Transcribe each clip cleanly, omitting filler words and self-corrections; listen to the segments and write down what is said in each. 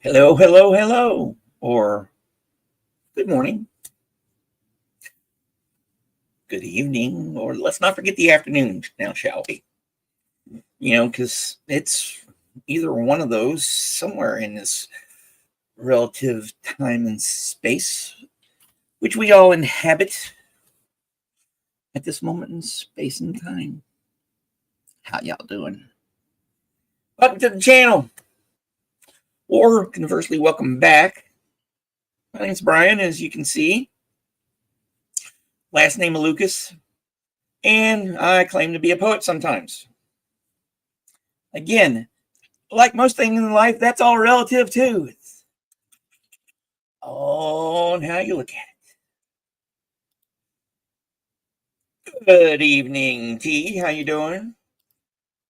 Hello, hello, hello, or good morning, good evening, or let's not forget the afternoon now, shall we? Because it's either one of those somewhere in this relative time and space, which we all inhabit at this moment in space and time. How y'all doing? Welcome to the channel, or conversely, welcome back. My name's Brian, as you can see. Last name Lucas, and I claim to be a poet sometimes. Again, like most things in life, that's all relative too. It's on how you look at it. Good evening, T. How you doing?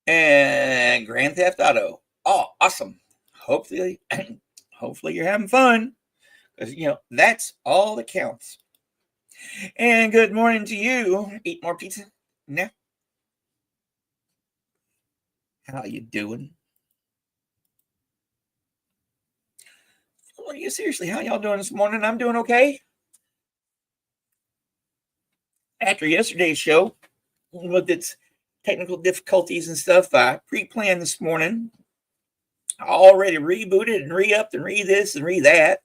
And Grand Theft Auto. Oh, awesome. Hopefully, hopefully you're having fun, because that's all that counts. And good morning to you. Eat more pizza now. How you doing? Are you seriously? How y'all doing this morning? I'm doing okay. After yesterday's show, with its technical difficulties and stuff, I pre-planned this morning. I already rebooted and re-upped and re-this and re-that.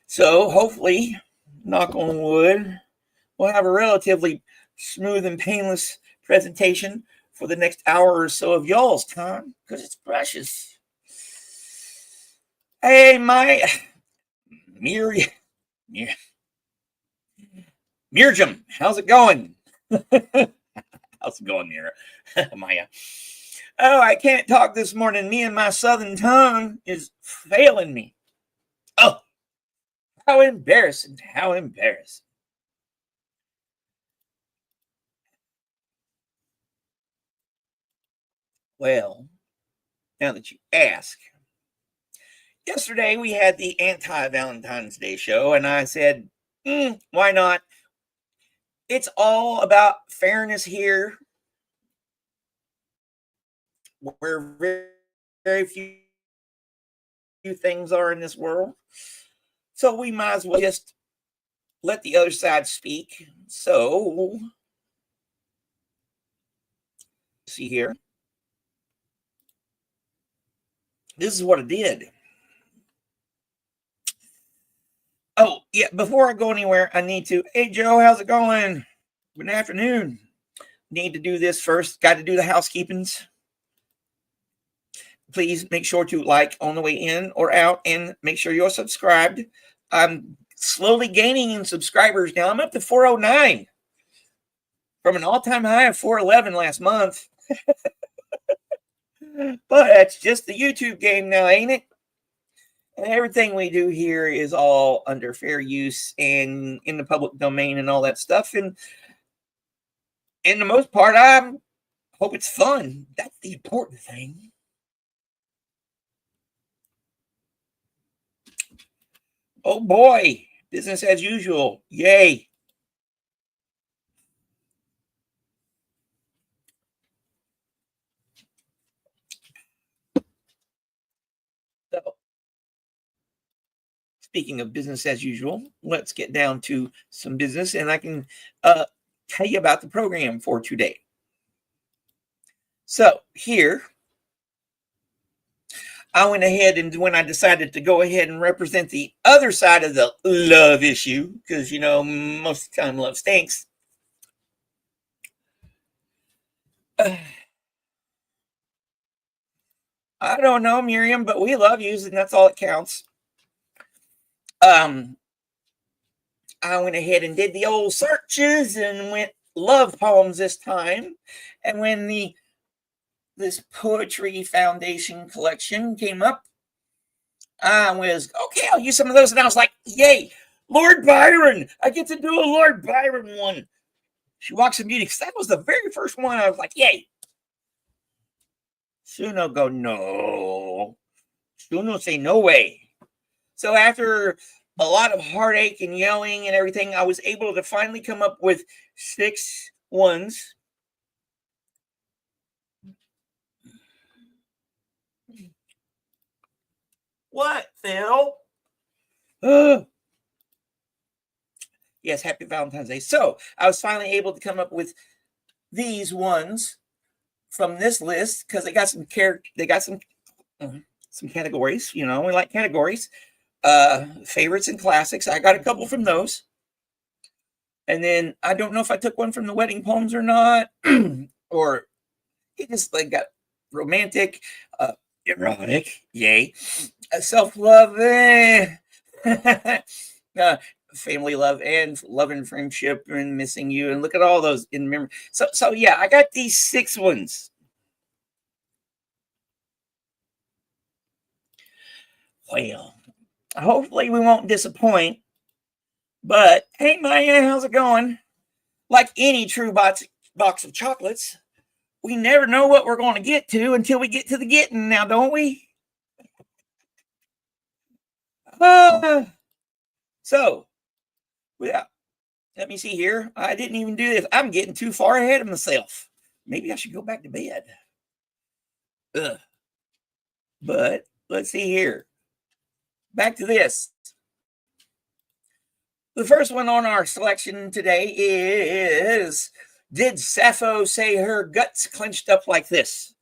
So hopefully, knock on wood, we'll have a relatively smooth and painless presentation for the next hour or so of y'all's time, because it's precious. Hey, my Mirjam, how's it going? How's it going, Mira? Maya. Oh, I can't talk this morning. Me and my southern tongue is failing me. Oh, how embarrassing. How embarrassing. Well, now that you ask, yesterday we had the anti-Valentine's Day show, and I said, why not? It's all about fairness here, where very, very few things are in this world. So we might as well just let the other side speak. So, see here. This is what I did. Oh, yeah, before I go anywhere, I need to. Hey, Joe, how's it going? Good afternoon. Need to do this first. Got to do the housekeepings. Please make sure to like on the way in or out, and make sure you're subscribed. I'm slowly gaining in subscribers now. I'm up to 409 from an all-time high of 411 last month. But that's just the YouTube game now, ain't it? And everything we do here is all under fair use and in the public domain and all that stuff. And in the most part, I hope it's fun. That's the important thing. Oh boy, business as usual. Yay. So, speaking of business as usual, let's get down to some business, and I can tell you about the program for today. So here, I went ahead, and when I decided to go ahead and represent the other side of the love issue, because, most of the time love stinks. I don't know, Miriam, but we love you, and that's all that counts. I went ahead and did the old searches and went love poems this time. And when this Poetry Foundation collection came up, I was, okay, I'll use some of those. And I was like, yay, Lord Byron. I get to do a Lord Byron one. She Walks in Beauty, because that was the very first one. I was like, yay. Suno go, no. Suno say, no way. So after a lot of heartache and yelling and everything, I was able to finally come up with 6 ones. What, Phil? Uh, yes, happy Valentine's Day. So I was finally able to come up with these ones from this list because they got some some categories. You know, we like categories. Favorites and classics. I got a couple from those. And then I don't know if I took one from the wedding poems or not, or it just like got romantic, erotic, yay, self-love, family love, and love and friendship, and missing you, and look at all those in memory. So yeah, I got these 6 ones. Well, hopefully we won't disappoint. But hey, Maya, how's it going? Like any true box of chocolates, we never know what we're going to get to until we get to the getting now, don't we? So, yeah, let me see here. I didn't even do this. I'm getting too far ahead of myself. Maybe I should go back to bed. But let's see here. Back to this. The first one on our selection today is Did Sappho Say Her Guts Clenched Up Like This?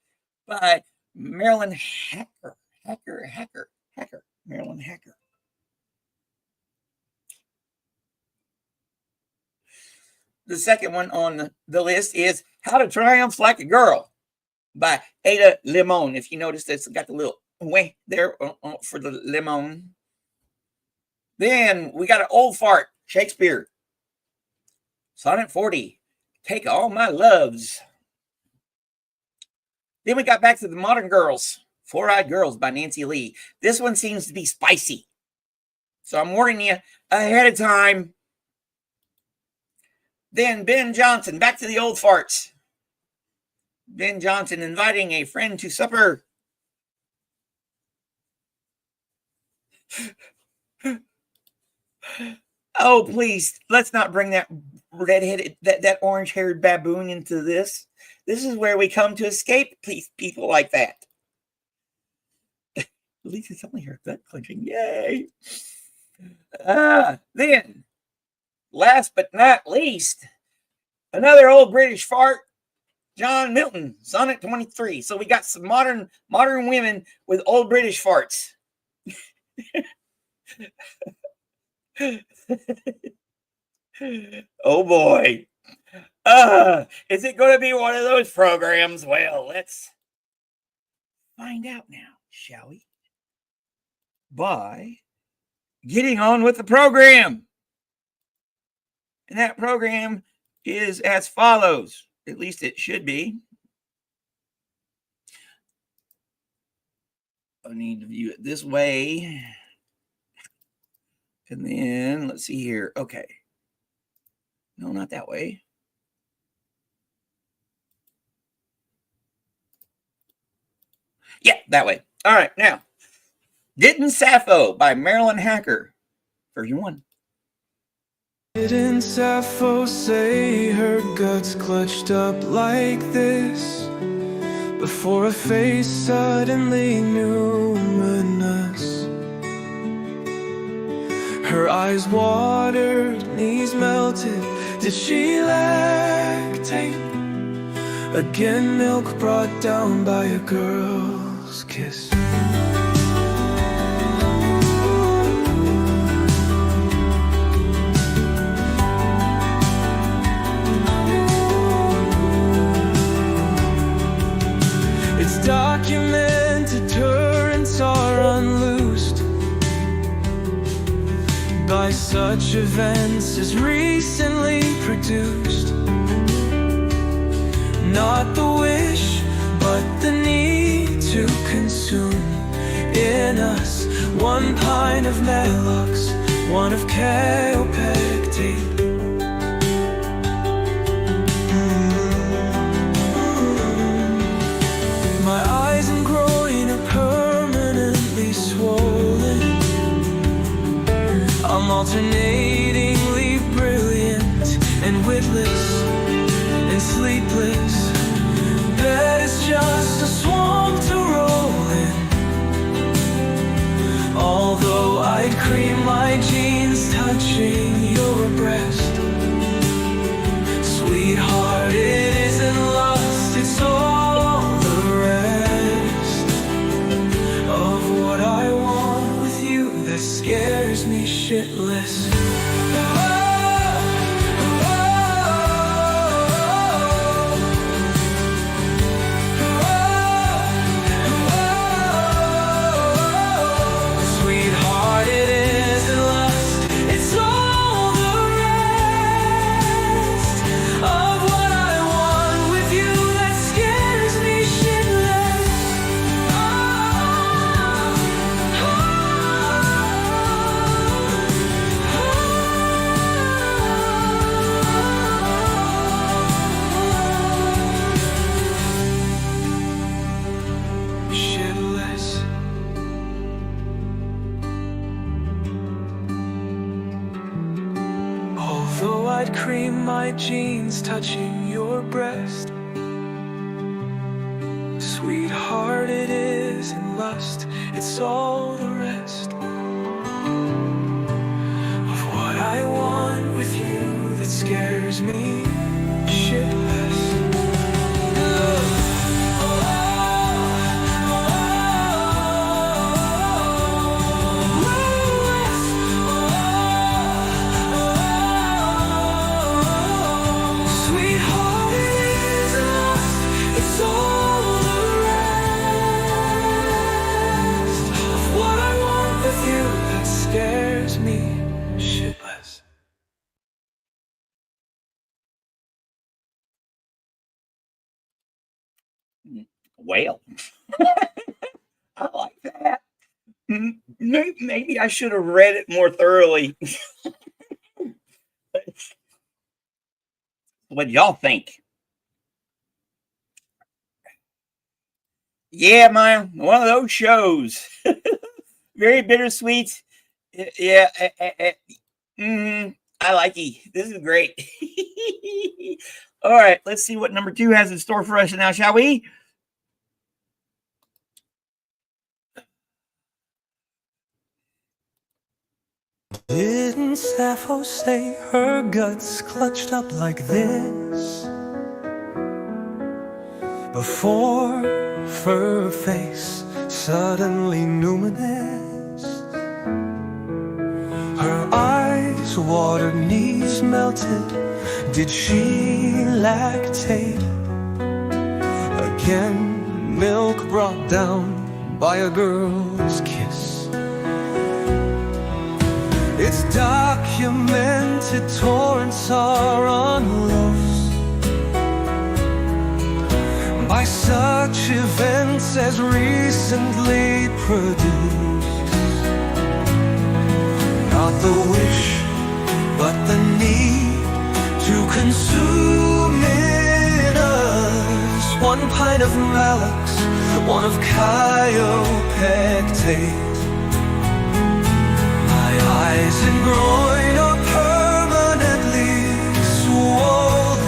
By Marilyn Hacker. Marilyn Hacker. The second one on the list is How to Triumph Like a Girl by Limon. If you notice, it's got the little way there for the limon. Then we got an old fart, Shakespeare. Sonnet 40, Take All My Loves. Then we got back to the modern girls, Four-Eyed Girls by Nancy Lee. This one seems to be spicy, so I'm warning you ahead of time. Then Ben Jonson, back to the old farts. Ben Jonson inviting a friend to supper. Oh, please, let's not bring that redheaded, that orange-haired baboon into this. This is where we come to escape people like that. At least it's only her gut clenching. Yay. Then, last but not least, another old British fart, John Milton, Sonnet 23. So we got some modern women with old British farts. Oh boy. Is it going to be one of those programs? Well, let's find out now, shall we? By getting on with the program. And that program is as follows. At least it should be. I need to view it this way. And then let's see here. Okay. No, not that way. Yeah, that way. All right. Now, Didn't Sappho by Marilyn Hacker. Version 1. Didn't Sappho say her guts clutched up like this before a face suddenly numinous? Her eyes watered, knees melted. Did she lactate? Again, milk brought down by a girl's kiss. It's documented torrents are unloosed by such events as recently produced. Not the wish, but the need to consume in us 1 pint of Melox, 1 of kaopectate. My eyes and groin are permanently swollen. I'm alternatingly brilliant and witless and sleepless. Bed is just a swamp to roll in. I'd cream my jeans touching your breast. Sweetheart, it isn't lust, it's all the rest of what I want with you that scares me shitless. Scares me shitless. Well, I like that. Maybe I should have read it more thoroughly. What do y'all think? Yeah, man, one of those shows. Very bittersweet. Yeah, I like it. This is great. All right, let's see what number 2 has in store for us now, shall we? Didn't Sappho say her guts clutched up like this? Before her face suddenly luminous, her eyes watered, knees melted. Did she lactate? Again, milk brought down by a girl's kiss. It's documented torrents are unloosed by such events as recently produced. Not the wish, but the need to consume in us. 1 pint of Malox, 1 of chiropectate. Eyes and groin are permanently swollen.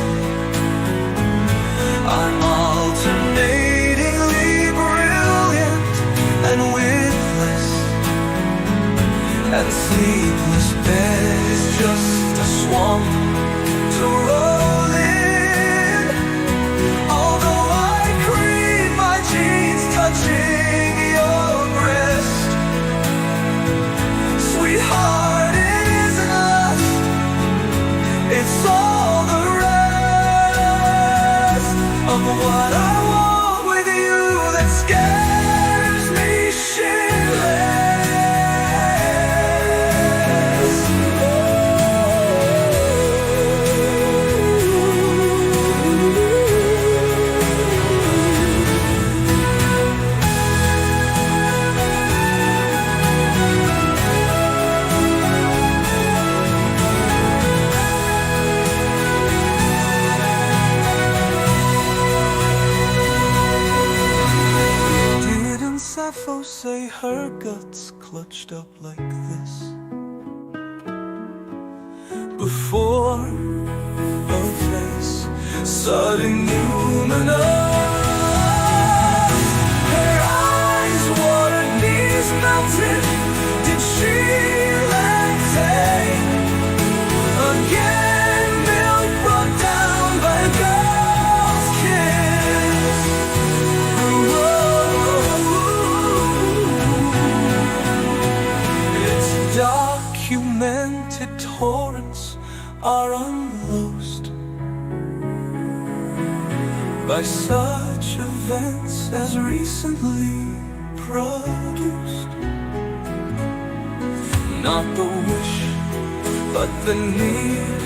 I'm alternatingly brilliant and witless, and sleepless bed is just a swamp to roll in. Although I cream my jeans touching your breast, sweetheart, it isn't lust, it's all the rest of what I want with you that scares me shitless. Sappho say her guts clutched up like this? Before her face sudden luminous, her eyes watered, knees melted. Did she lactate? Again, milk brought down by a girl's kiss. Documented torrents are unloosed by such events as recently produced. Not the wish, but the need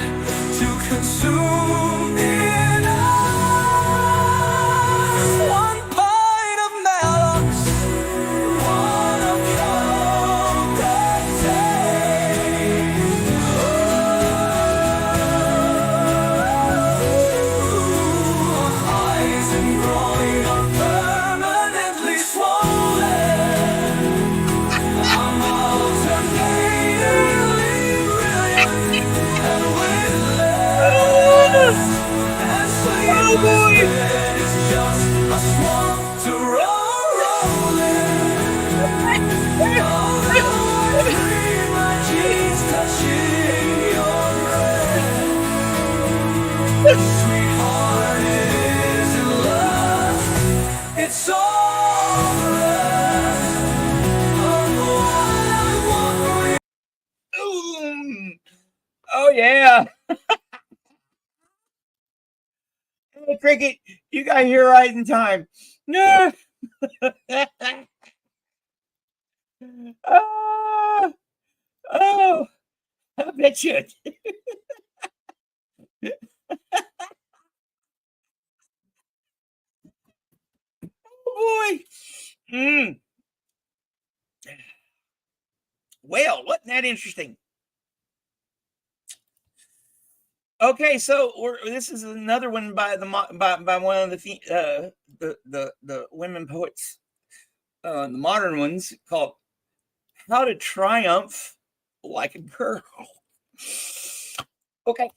to consume in us. 1 pint of Malox, 1 of and witless. boy. It's just a swamp to roll in. All the green, my jeans touching your red. Sweetheart, it isn't lust, it's all less of what I want. Oh yeah. Hey, Cricket, you got here right in time. No. Oh, oh, I bet you. Oh boy. Mm. Well, wasn't that interesting? Okay, so this is another one by by one of the women poets, the modern ones, called "How to Triumph Like a Girl." Okay.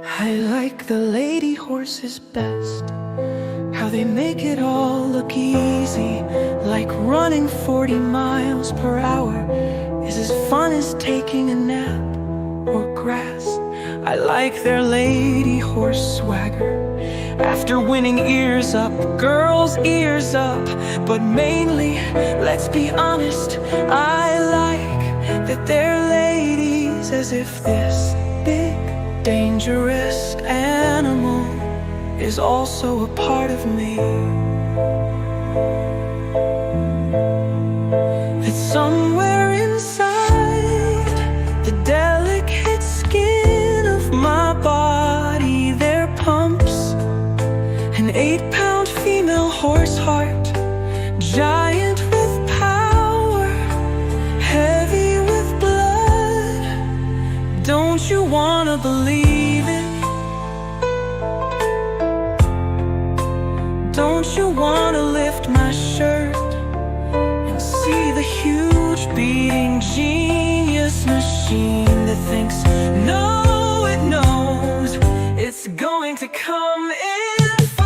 I like the lady horses best. How they make it all look easy, like running 40 miles per hour is as fun as taking a nap or grass. I like their lady horse swagger. After winning ears up, girls' ears up. But mainly, let's be honest, I like that they're ladies, as if this big, dangerous animal is also a part of me. That somewhere inside the delicate skin of my body there pumps an 8-pound female horse heart, giant with power, heavy with blood. Don't you wanna believe it? Don't you wanna lift my shirt and see the huge beating genius machine that thinks, no, it knows it's going to come in first.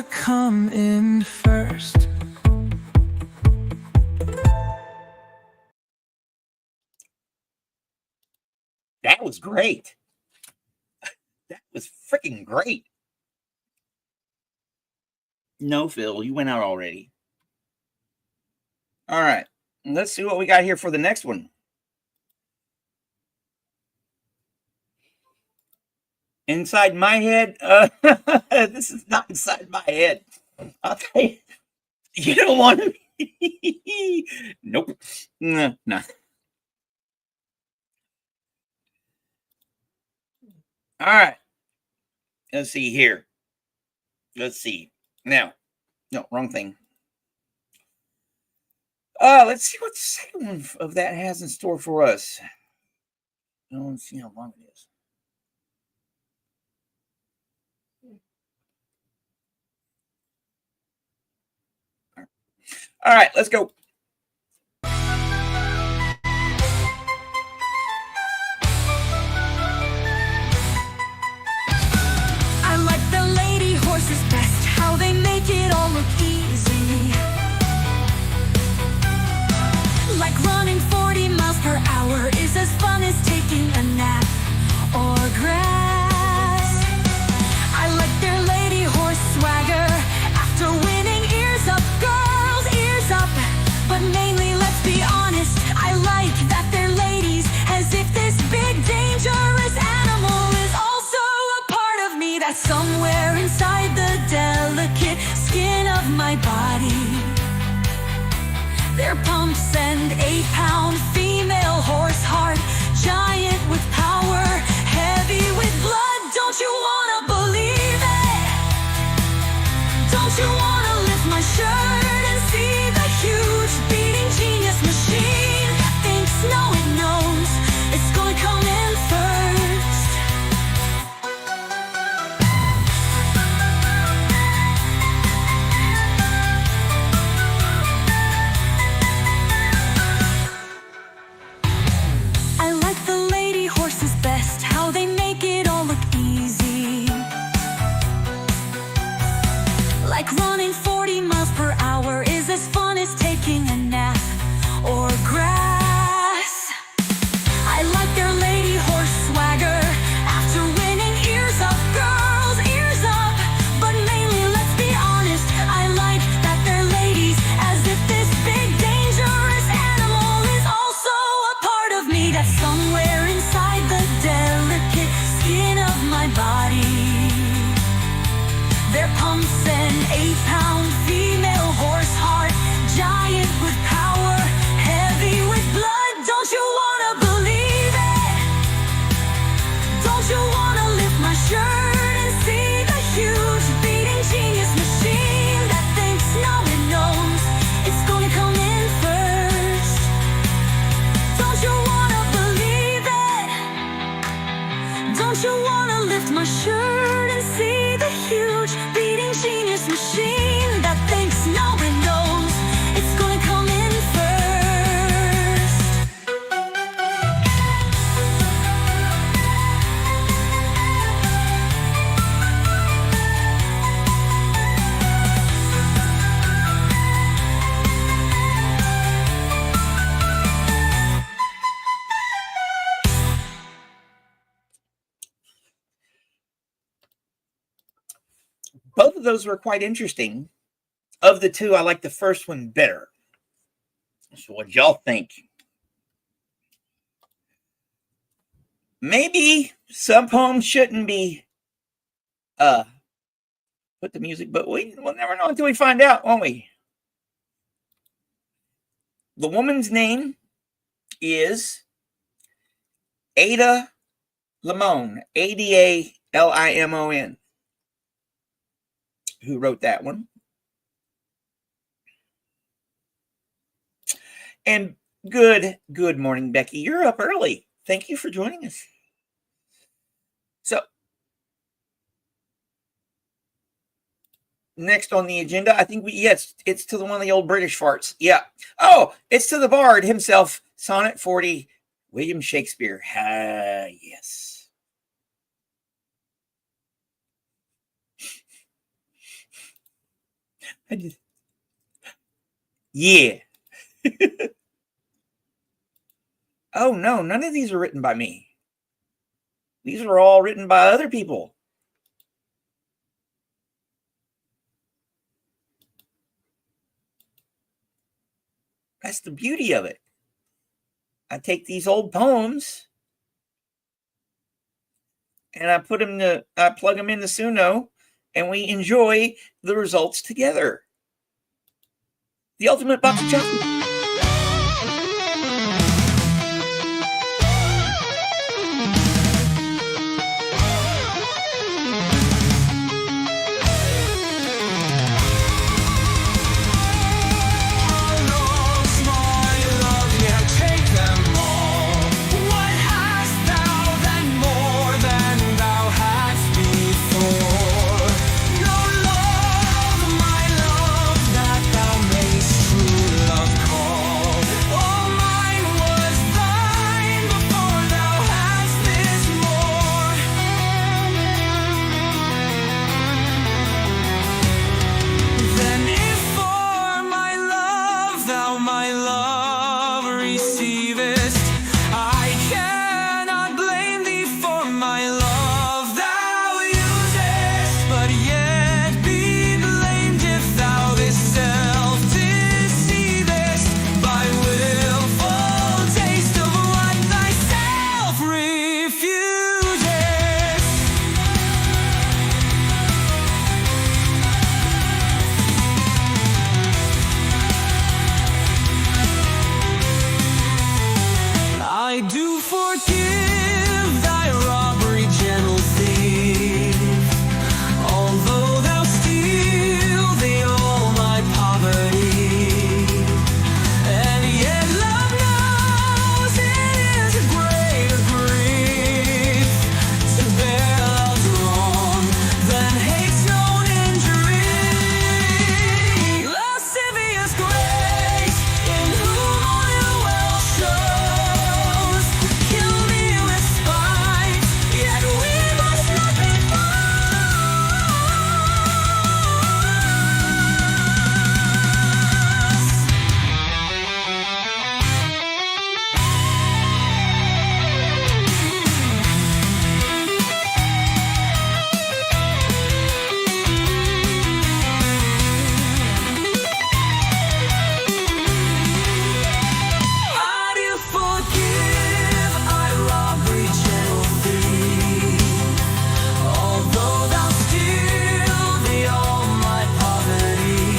Come in first. That was great. That was freaking great. No, Phil, you went out already. All right. Let's see what we got here for the next one. Inside my head. This is not inside my head. I'll tell you. You don't want to. Nope. No. All right. Let's see here. Let's see. Now. No, wrong thing. Let's see what the second one of that has in store for us. Let's see how long it is. All right, let's go. somewhere inside the delicate skin of my body, there pumps an 8-pound female horse heart, giant with power, heavy with blood. Don't you wanna believe it? Don't you wanna lift my shirt and see the huge beating genius machine that thinks no, it knows it's gonna come in first? I like the lady horses best, how they make it all look easy, like running 40 miles per hour is as fun as taking a nap or grass. I like their lady horse swagger after winning ears up, girls, ears up. But mainly, let's be honest, I like that they're ladies, as if this big dangerous animal is also a part of me that's somewhere inside the delicate skin of my body. There pumps an 8-pound female horse heart, giant with power, heavy with blood. Don't you wanna believe it? Don't you wanna lift my shirt and see the huge beating genius machine that thinks no, it knows it's gonna come in first? Don't you wanna believe it? Don't you wanna lift my shirt and see the huge beating genius machine that thinks no, it knows it's gonna come in first? Both of those were quite interesting. Of the two, I like the first one better. So what y'all think? Maybe some poems shouldn't be put the music, but we'll never know until we find out, won't we? The woman's name is Ada Limon, Adalimon, who wrote that one. And good morning, Becky. You're up early. Thank you for joining us. So, next on the agenda, I think it's to the one of the old British farts. Yeah. Oh, it's to the bard himself, Sonnet 40, William Shakespeare. Yes. I did. Yeah. Oh, no, none of these are written by me. These are all written by other people. That's the beauty of it. I take these old poems and I plug them into Suno, and we enjoy the results together. The ultimate box of chocolate. Love forgive thy robbery, gentle thief, although thou steal thee all my poverty. And yet love knows it is a greater grief to bear love's wrong than hate's known injury. Lascivious grace, in whom all ill well shows, kill me with spite, yet we must not be I do forgive, I robbery, gentle thief, although thou steal thee all my poverty.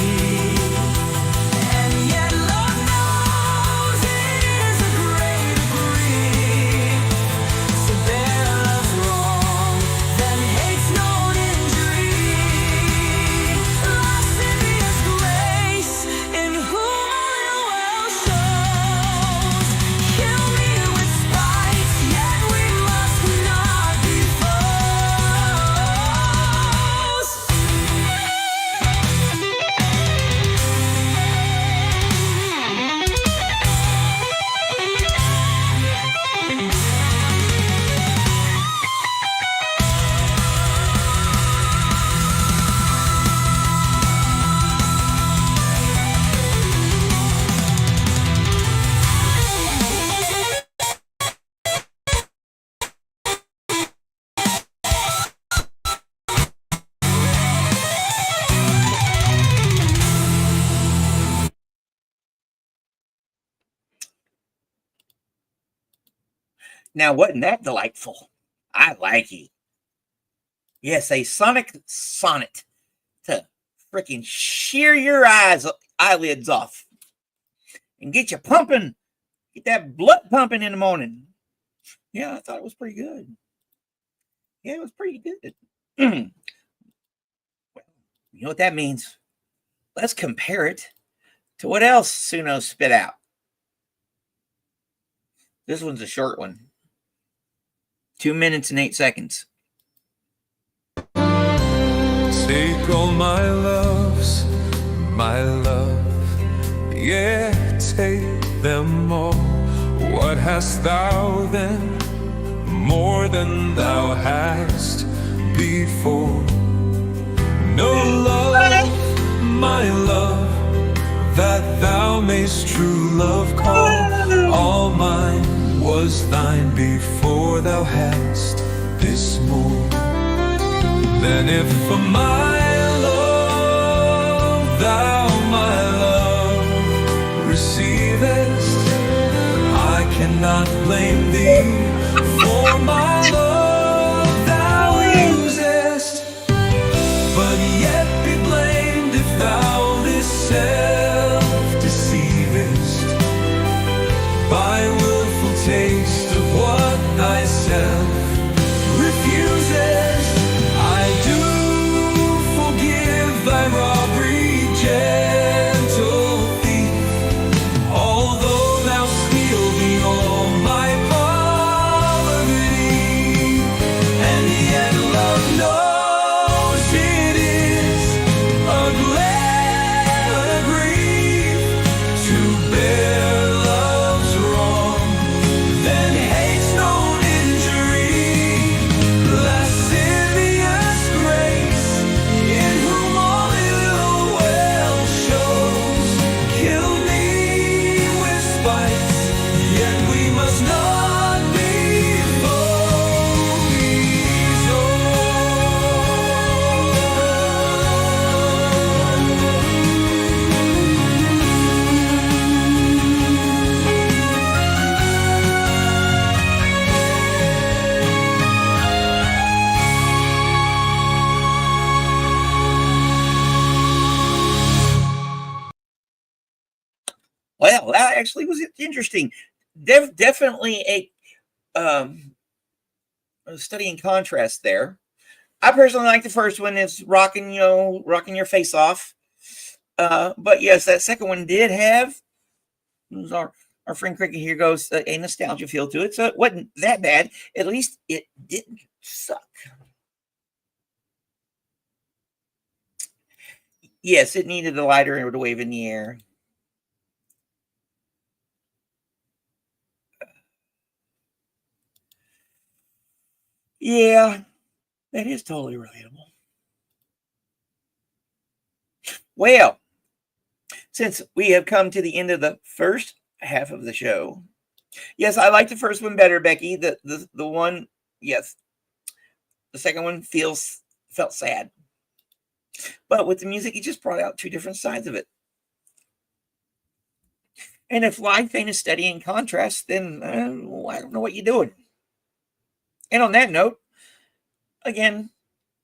And yet love knows it is a greater grief to bear love's wrong than hate's known injury. Lascivious grace, in whom all ill well shows, kill me with spite, yet we must not be foes. Now, wasn't that delightful? I like it. Yes, a sonic sonnet to freaking shear your eyelids off and get you pumping, get that blood pumping in the morning. Yeah, I thought it was pretty good. Yeah, it was pretty good. Well, you know what that means? Let's compare it to what else Suno spit out. This one's a short one. 2 minutes and 8 seconds. Take all my loves, my love, yeah, take them all. What hast thou then, more than thou hast before? No love, my love, that thou mayst true love call. All mine was thine before thou hadst this more. Then if for my love thou my love receivest, I cannot blame thee for my love thou usest, but yet be blamed if thou this self deceivest by willful taste of what thyself refuses. I do forgive thy robbery, gentle thief, although thou steal thee all my poverty. And yet love knows it is a greater grief to bear love's wrong than hate's known injury. Lascivious grace, in whom all ill well shows, kill me with spite, yet we must not be foes. Well, that actually was interesting. Definitely study in contrast there. I personally like the first one. It's rocking your face off. But yes, that second one did have our friend Cricket here goes a nostalgia feel to it. So it wasn't that bad. At least it didn't suck. Yes, it needed a lighter to wave in the air. Yeah, that is totally relatable. Well, since we have come to the end of the first half of the show, yes, I like the first one better, Becky. The one, yes, the second one felt sad, but with the music, it just brought out two different sides of it. And if life ain't a study in contrast, then I don't know what you're doing. And on that note, again,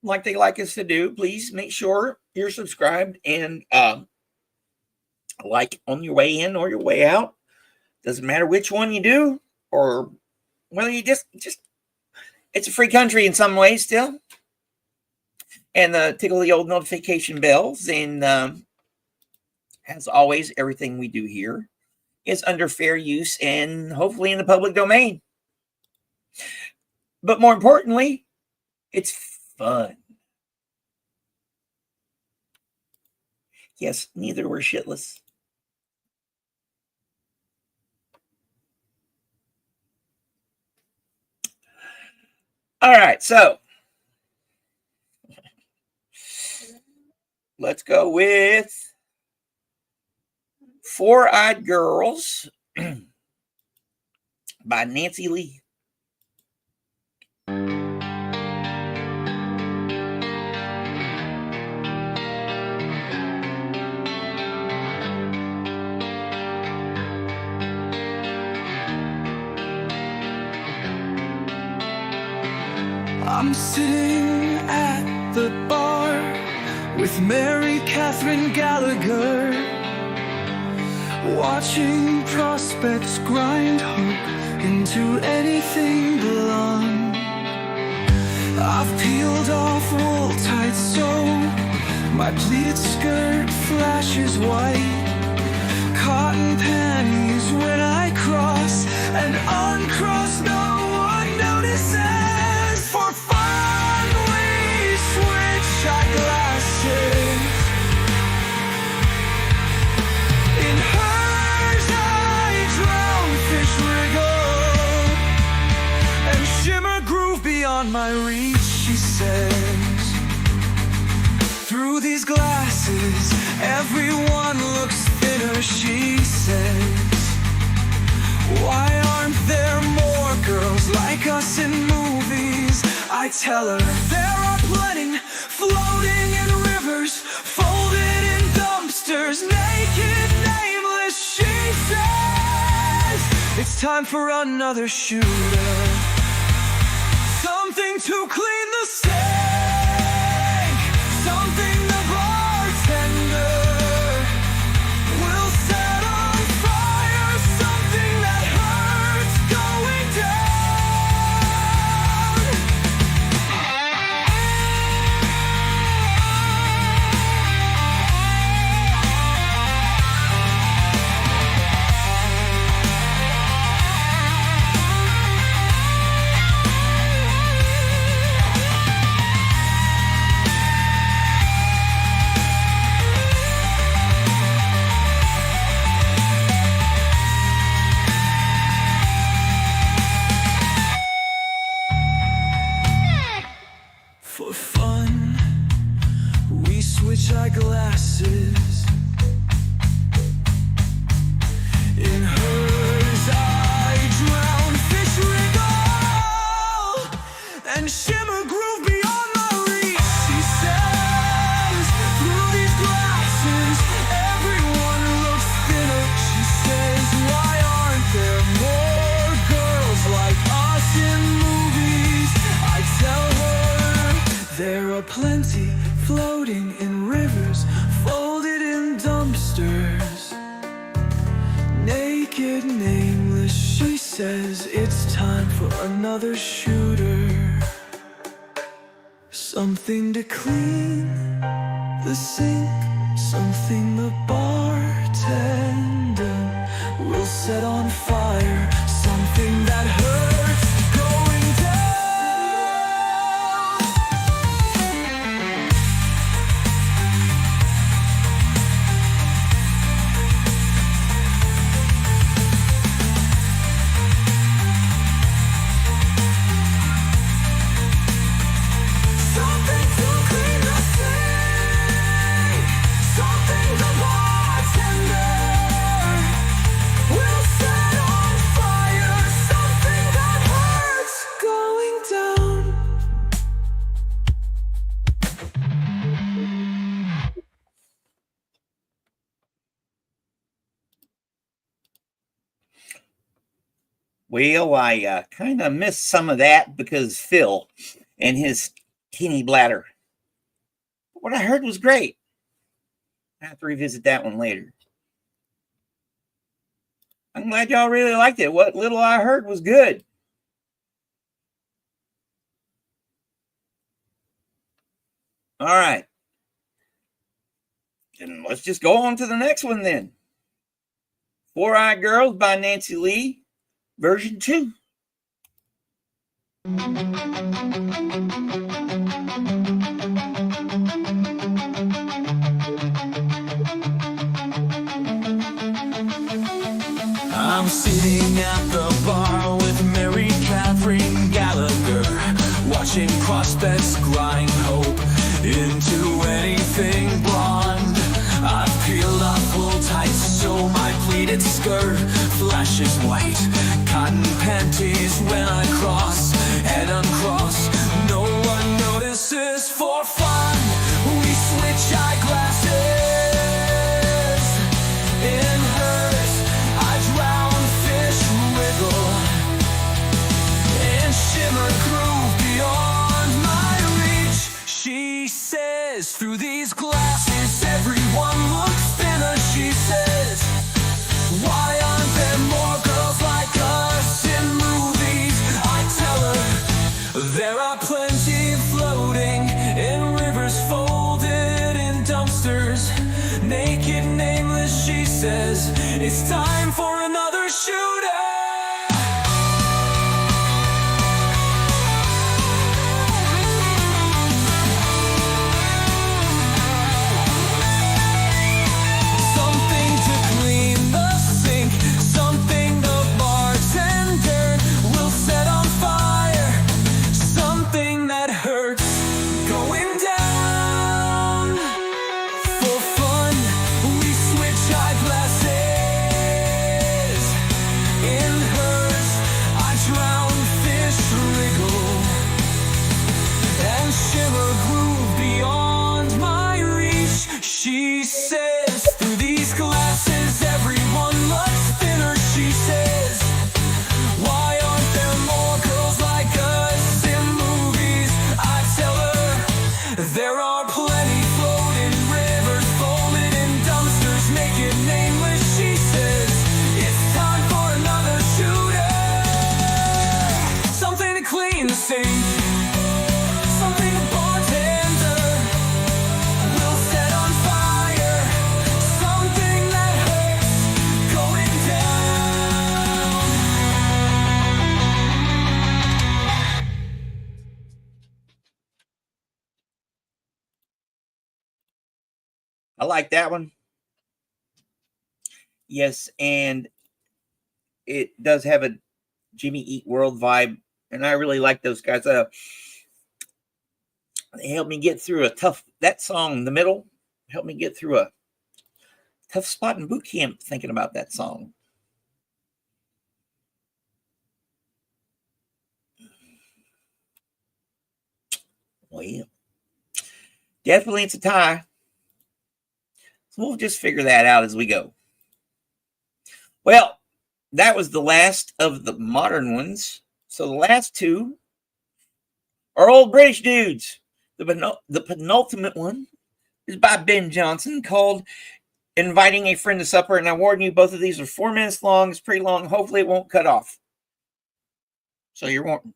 like they like us to do, please make sure you're subscribed and like on your way in or your way out. Doesn't matter which one you do, or whether you just it's a free country in some ways still. And tickle the old notification bells. And as always, everything we do here is under fair use and hopefully in the public domain. But more importantly, it's fun. Yes, neither were shitless. All right, so let's go with Four-Eyed Girls by Nancy Lee. I'm sitting at the bar with Mary Catherine Gallagher, watching prospects grind hope into anything blunt. I've peeled off wool tight so my pleated skirt flashes white, cotton panties when I cross and uncross, no one notices. For fun we switch eyeglasses. In hers I drown, fish wriggle, and shimmer groove beyond my reach, she says. Through these glasses everyone looks thinner, she says. Why aren't there more girls like us in movies? I tell her there are plenty, floating in rivers, folded in dumpsters, naked, nameless, she says. It's time for another shooter, something to clean the sink, something the bartender will set on fire, something that hurts going down. For fun, we switch eyeglasses. In hers I drown, fish wriggle, and shimmer groove beyond my reach, she says. Through these glasses everyone looks thinner, she says. Why aren't there more girls like us in movies? I tell her there are plenty, floating in rivers, folded in dumpsters, naked, nameless, she says. It's time for another shooter. Something to clean the sink, something the bartender will set on fire, something that hurts going down. Something to clean the sink, something the bartender will set on fire, something that hurts going down. Well, I kind of missed some of that because Phil and his teeny bladder. What I heard was great. I have to revisit that one later. I'm glad y'all really liked it. What little I heard was good. All right. Then let's just go on to the next one then. Four-Eyed Girls by Nancy Lee, version 2. I'm sitting at the bar with Mary Catherine Gallagher, watching prospects grind hope into anything blonde. I've peeled off full tights so my pleated skirt flashes white. Cotton panties when I cross and uncross. No one notices. For fun we switch eyeglasses. In hers I drown, fish wriggle, and shimmer groove beyond my reach. She says, through these glasses everyone looks thinner. She says, why aren't there more girls like us in movies? I tell her, there are plenty floating in rivers, folded in dumpsters, naked, nameless. She says, it's time for another shooter. Something to clean the sink, something the bartender will set on fire, something that hurts going down. For fun we switch eyeglasses. In hers I drown, fish wriggle, and shimmer groove beyond my reach. She says, through these glasses everyone looks thinner. She says, why aren't there more girls like us in movies? I tell her, there are plenty floating rivers, folded in dumpsters, naked, nameless. She says, it's time for another shooter. Something to clean the sink, something the bartender will set on fire, something that hurts going down. I like that one. Yes, and it does have a Jimmy Eat World vibe, and I really like those guys. They helped me get through a tough, that song, The Middle, helped me get through a tough spot in boot camp thinking about that song. Well, definitely it's a tie. So we'll just figure that out as we go. Well, that was the last of the modern ones. So the last two are old British dudes. The penultimate one is by Ben Jonson, called Inviting a Friend to Supper. And I warn you, both of these are 4 minutes long. It's pretty long. Hopefully it won't cut off. So you're warned.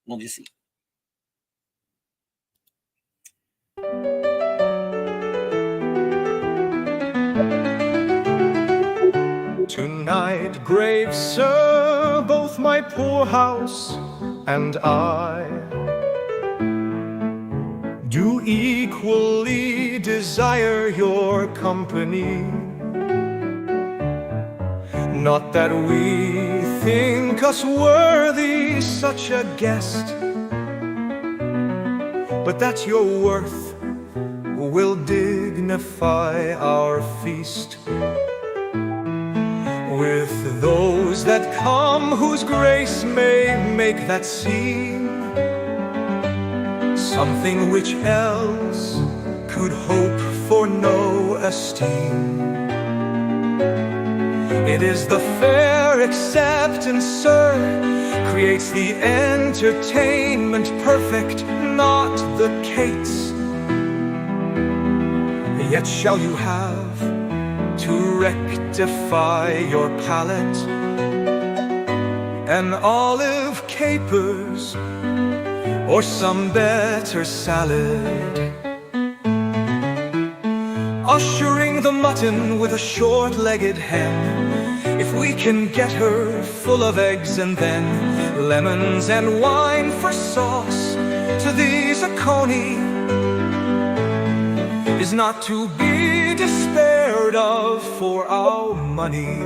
We'll just see. Tonight, grave sir, both my poor house and I do equally desire your company. Not that we think us worthy such a guest, but that your worth will dignify our feast. With those that come, whose grace may make that seem something which else could hope for no esteem. It is the fair acceptance, sir, creates the entertainment perfect, not the cates. Yet shall you have to rectify your palate an olive capers or some better salad, ushering the mutton with a short-legged hen, if we can get her full of eggs, and then lemons and wine for sauce. To these a coney is not to be despaired of for our money.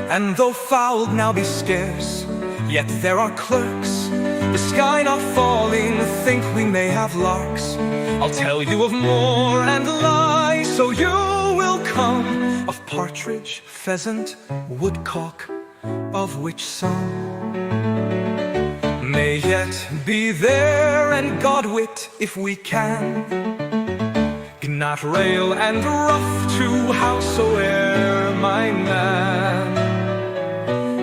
And though fowl now be scarce, yet there are clerks, the sky not falling, think we may have larks. I'll tell you of moor and lie, so you will come, of partridge, pheasant, woodcock, of which some may yet be there, and godwit, if we can, not rail and rough to howsoe'er my man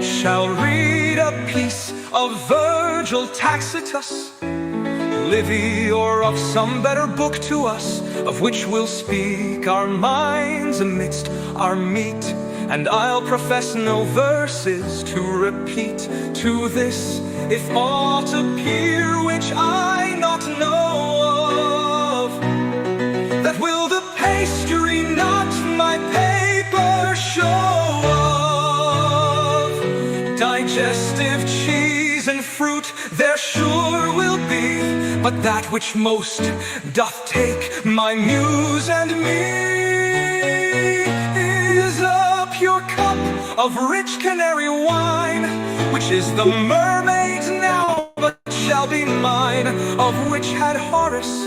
shall read a piece of Virgil, Tacitus, Livy, or of some better book to us, of which we'll speak our minds amidst our meat. And I'll profess no verses to repeat to this, if aught appear which I not know of, that will the pastry, not my paper, show of. Digestive cheese and fruit there sure will be, but that which most doth take my muse and me is a pure cup of rich canary wine, which is the mermaid's now, but shall be mine, of which had Horace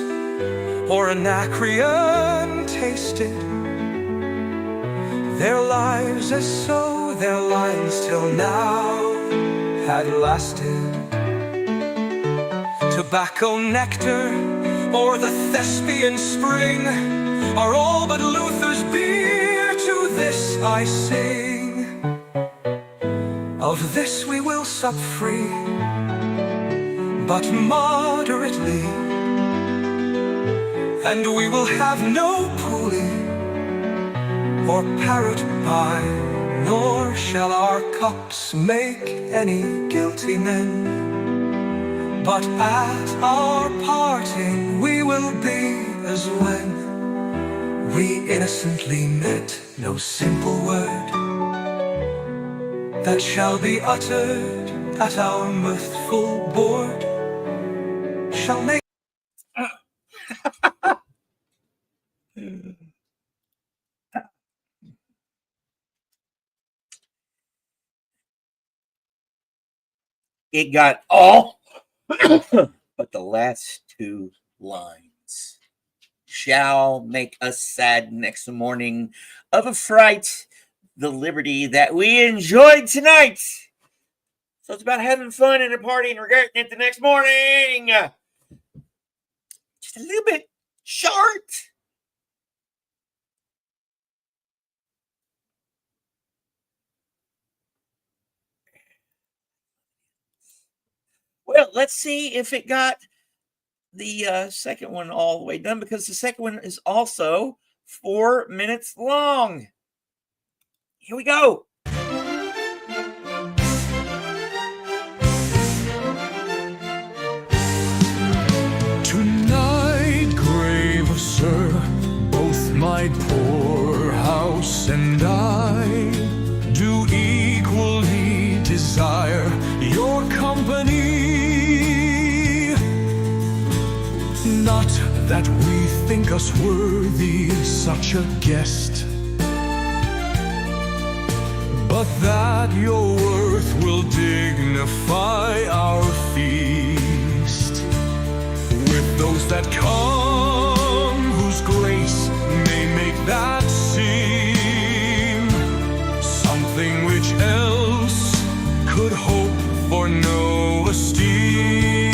or Anacreon tasted, their lives as so their lines till now had lasted. Tobacco nectar or the Thespian spring are all but Luther's beer, to this I sing. Of this we will sup free, but moderately, and we will have no pulley or parrot pie, nor shall our cups make any guilty men. But at our parting we will be as when we innocently met. No simple word that shall be uttered at our mirthful board shall make It got all but the last two lines. Shall make us sad next morning of a fright, the liberty that we enjoyed tonight. So it's about having fun and a party and regretting it the next morning. Just a little bit short. Well, let's see if it got the second one all the way done, because the second one is also 4 minutes long. Here we go. that we think us worthy such a guest, but that your worth will dignify our feast with those that come, whose grace may make that seem something which else could hope for no esteem.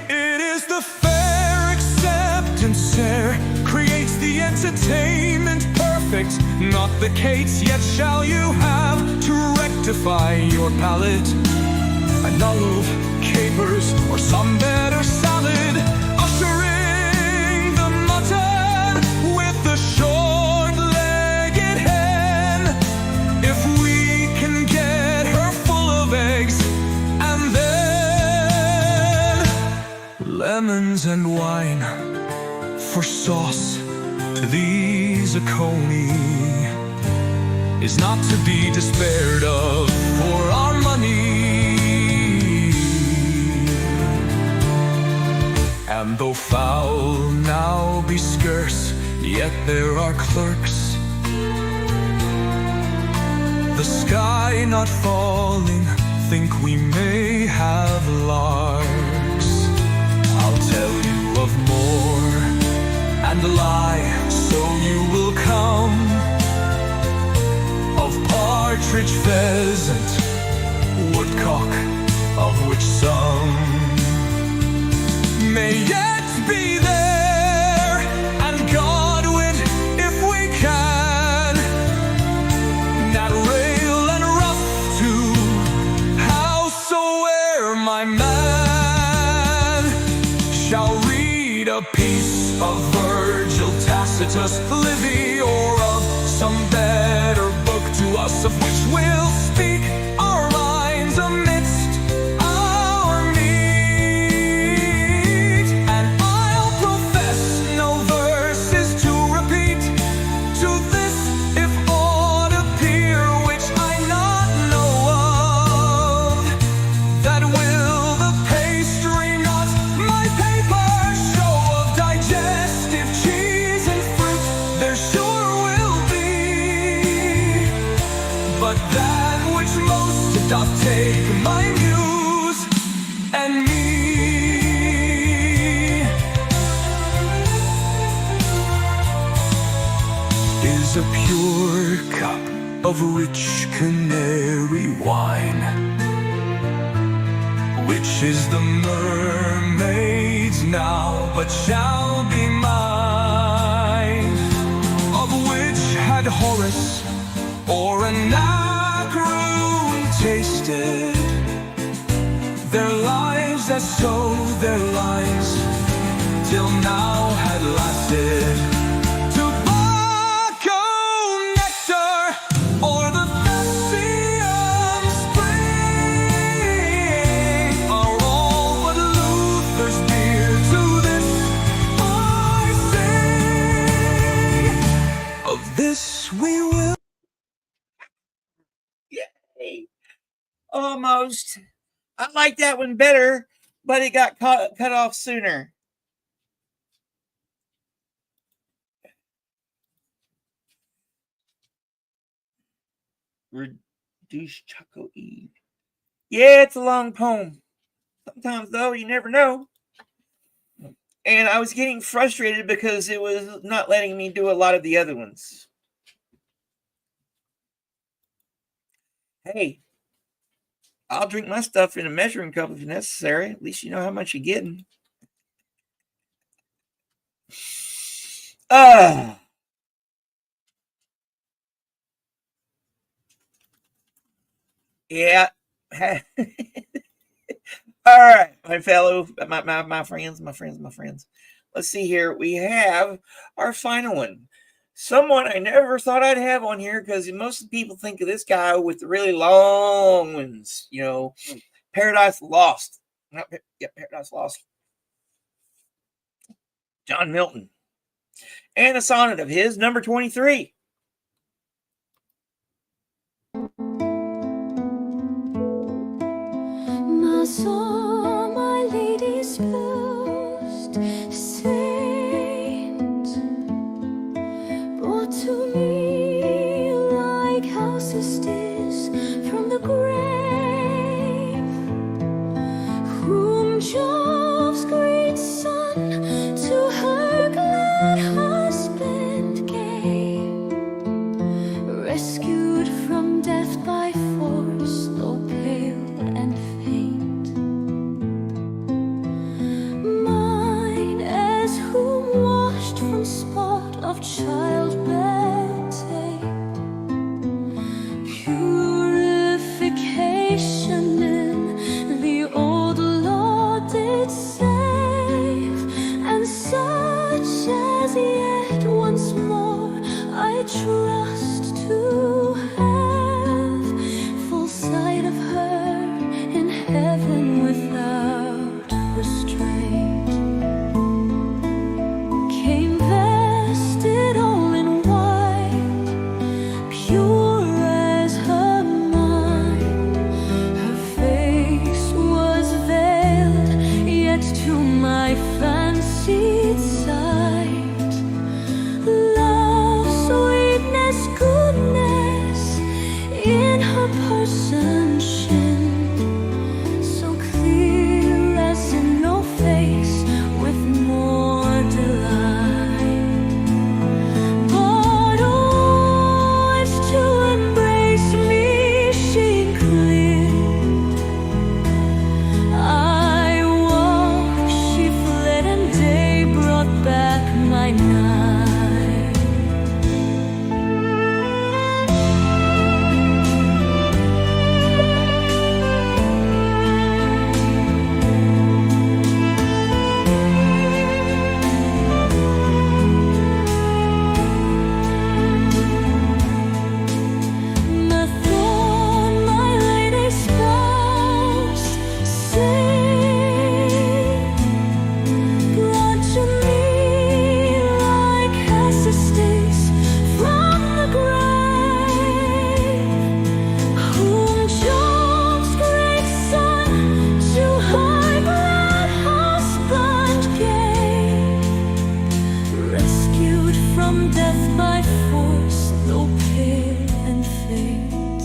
It is the fair acceptance ere creates the entertainment perfect, not the cates, yet shall you have to rectify your palate an olive, capers, or some better salad, ushering the mutton with the short-legged hen. If we can get her full of eggs, and then lemons and wine for sauce, these a coney is not to be despaired of for our money. And though fowl now be scarce, yet there are clerks. The sky not falling, think we may have larks. I'll tell you of more and lie, so you will come, of partridge, pheasant, woodcock, of which some may yet be there, and Godwit, if we can, not rail and rough to howsoe'er my man shall read a piece of Virgil, Tacitus, Livy, or of some better book to us, of which we'll speak our minds amidst our meat. And I'll profess no verses to repeat to this, if aught appear which I not know of, that will the pastry not my paper show of digestive cheese and fruit there sure will be, but that which most doth take my muse and me is a pure cup of rich canary wine, which is the mermaid's now, but shall be mine, of which had Horace or Anacreon tasted, their lives as so their lives till now had lasted. Tobacco, nectar, or the Thessian spring are all but Luther's beer. To this I say, of this we will. Yay! Almost. I like that one better, but it got cut off sooner. Reduce Choco Eve. Yeah, it's a long poem. Sometimes, though, you never know. And I was getting frustrated because it was not letting me do a lot of the other ones. Hey, I'll drink my stuff in a measuring cup if necessary. At least you know how much you're getting. Yeah. All right, my fellow, my friends. Let's see here. We have our final one. Someone I never thought I'd have on here because most people think of this guy with the really long ones. You know, Paradise Lost. Paradise Lost. John Milton. And a sonnet of his, number 23. I saw my lady's post heaven without restraint, came vested all in white, pure as her mind. Her face was veiled, yet to my fancied sight, love, sweetness, goodness in her person shone, so clear as in no face with more delight. But oh, as to embrace me she cleared, I walked, she fled, and day brought back my night. Mathon, my lady spouse, sing, brought to me like Cassis from the grave, whom Jove's great son to her glad husband gave, rescued from death by force, though pale and faint.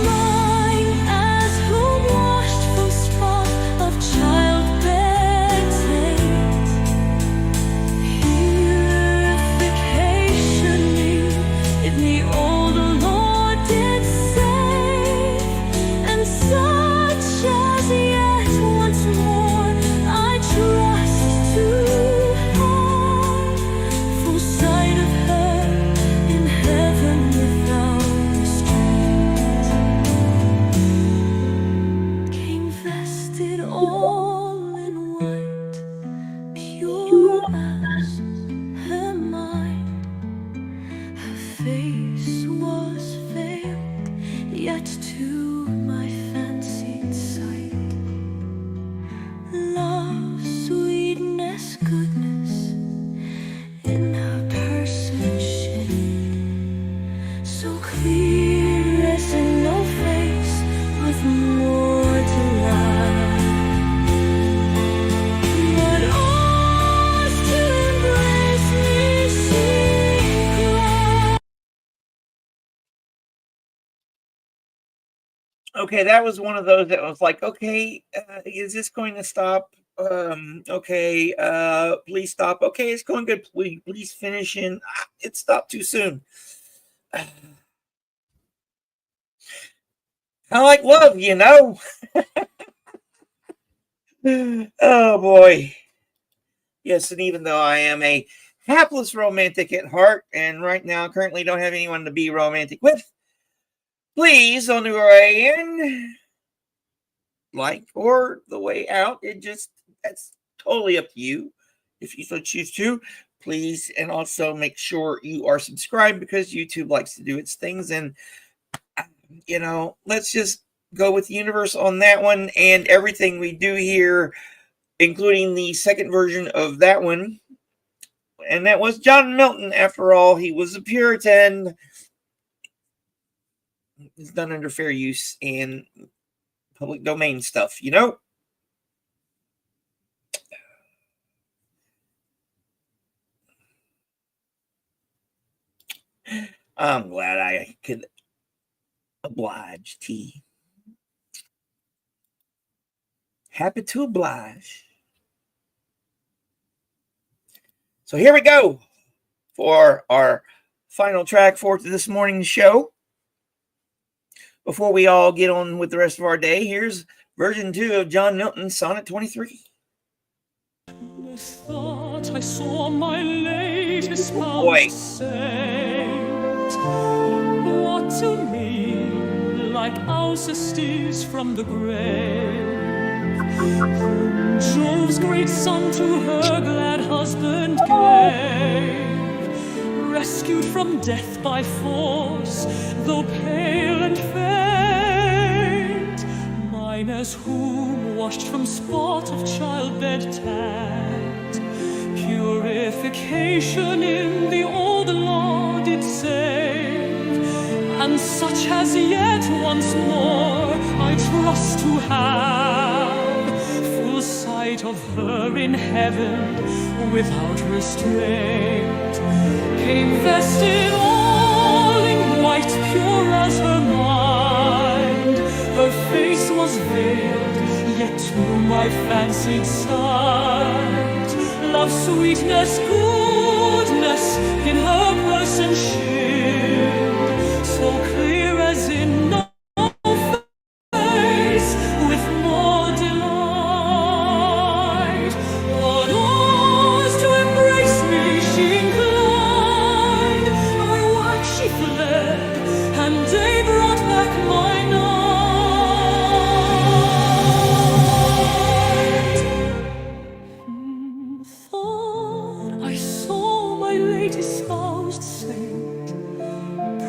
Mine, as who washed from spot of childbed taint, purification in the old Lord did save, and such as yet once more I trust to have full sight of her in heaven without restraint, came vested all in white, pure as her mind. Her face was veiled, yet to my fancied sight, love, sweetness, goodness in her person shone, so clear as in no face with more delight. But oh, as to embrace me she cried. Okay, that was one of those that was like, okay, is this going to stop? Okay, please stop. Okay, it's going good. Please finish. And it stopped too soon. I like love, you know. Oh boy. Yes, and even though I am a hapless romantic at heart, and right now currently don't have anyone to be romantic with, please, on the way in, like, or the way out, that's totally up to you. If you so choose to, please, and also make sure you are subscribed, because YouTube likes to do its things. And let's just go with the universe on that one, and everything we do here, including the second version of that one. And that was John Milton. After all, he was a Puritan. It's done under fair use and public domain stuff, I'm glad I could oblige, T. Happy to oblige. So here we go for our final track for this morning's show. Before we all get on with the rest of our day, here's version 2 of John Milton's Sonnet 23. Thought I saw my lady Boy. spouse saint, brought to me like Alcestis from the grave, Jove's great son to her glad husband gave, rescued from death by force, though pale and faint. washed from spot of childbed taint. Purification in the old law did save, and such as yet once more I trust to have full sight of her in heaven without restraint. Came vested all in white, pure as her mind. Her face was veiled, yet to my fancied sight, love's sweetness, goodness in her person shimmered, so clear as in no face, with more delight. On oars to embrace me she inclined, her work she fled, and day brought back my night. Thought I saw my late espoused saint,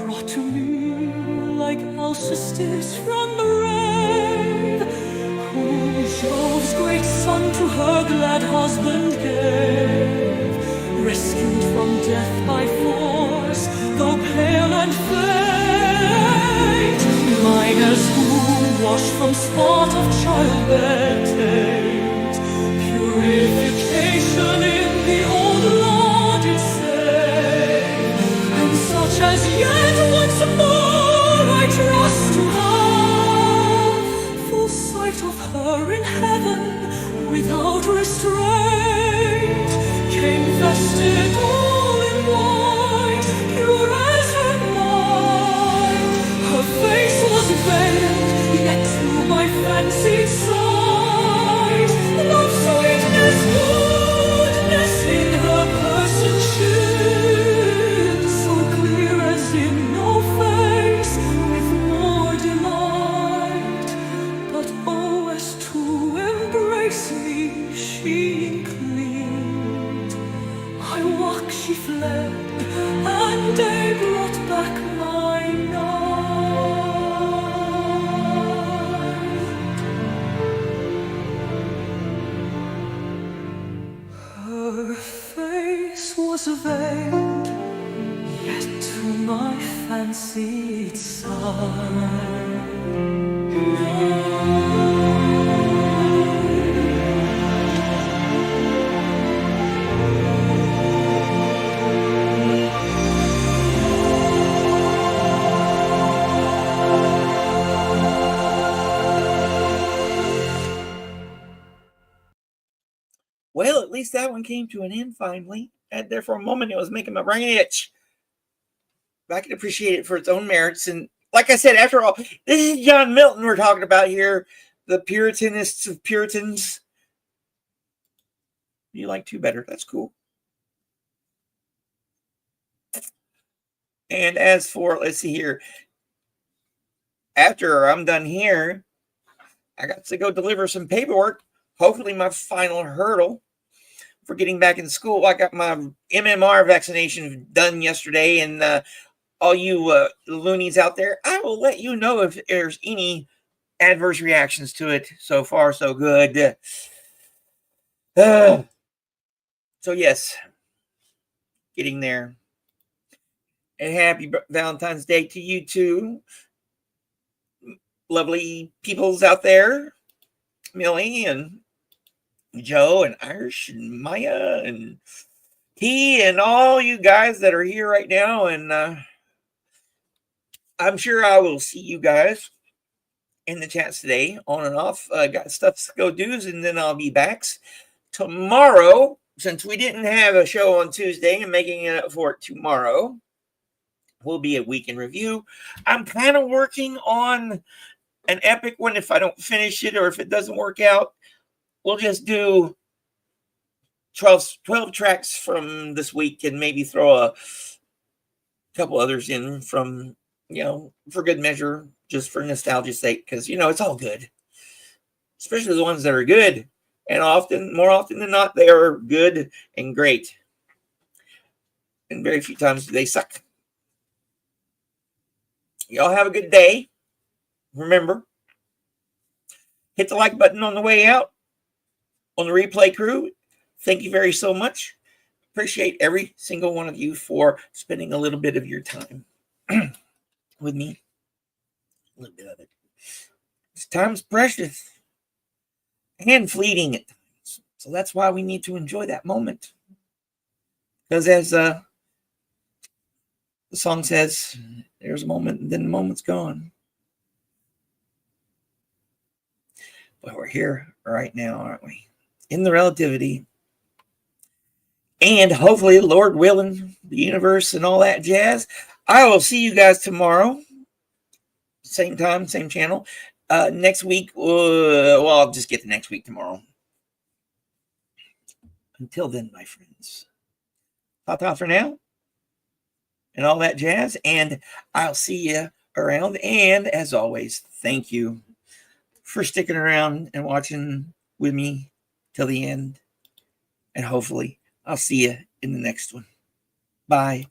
brought to me like Alcestis from the grave, whom Jove's great son to her glad husband gave, rescued from death by force, though pale and faint. Mine as who washed from spot of childbed taint. Purification in the old law did say, and such as yet once more I trust to have full sight of her in heaven without restraint. Came vested all in white, pure as her mind. Her face was veiled, yet to my fancied sight, love's sweetness, goodness in her person shimmered, so clear as in no face, with more delight. But oh, as to embrace me she inclined, I walk she fled, and day brought back my night. Her face was veiled, yet to my fancied sight. Well, at least that one came to an end finally. And there for a moment, it was making my brain itch. But I can appreciate it for its own merits. And like I said, after all, this is John Milton we're talking about here, the Puritanists of Puritans. You like two better. That's cool. And as for, let's see here, after I'm done here, I got to go deliver some paperwork. Hopefully my final hurdle for getting back in school. I got my MMR vaccination done yesterday, and all you loonies out there, I will let you know if there's any adverse reactions to it. So far, so good. So yes, getting there. And happy Valentine's Day to you too, lovely peoples out there, Millie and Joe and Irish and Maya and T and all you guys that are here right now. And I'm sure I will see you guys in the chats today, on and off. Got stuff to go do, and then I'll be back tomorrow. Since we didn't have a show on Tuesday and making it up for it tomorrow, will be a week in review. I'm kind of working on an epic one. If I don't finish it or if it doesn't work out, we'll just do 12 tracks from this week and maybe throw a couple others in from, for good measure, just for nostalgia's sake, because, it's all good, especially the ones that are good. And more often than not, they are good and great. And very few times do they suck. Y'all have a good day. Remember, Hit the like button on the way out. On the replay crew, thank you very so much. Appreciate every single one of you for spending a little bit of your time with me. A little bit of it. This time's precious and fleeting at times. So that's why we need to enjoy that moment. Because as the song says, there's a moment and then the moment's gone. But we're here right now, aren't we? In the relativity. And hopefully, Lord willing, the universe and all that jazz. I will see you guys tomorrow. Same time, same channel. Next week, well, I'll just get to next week tomorrow. Until then, my friends. Ta-ta for now. And all that jazz. And I'll see you around. And as always, thank you for sticking around and watching with me till the end. And hopefully, I'll see you in the next one. Bye.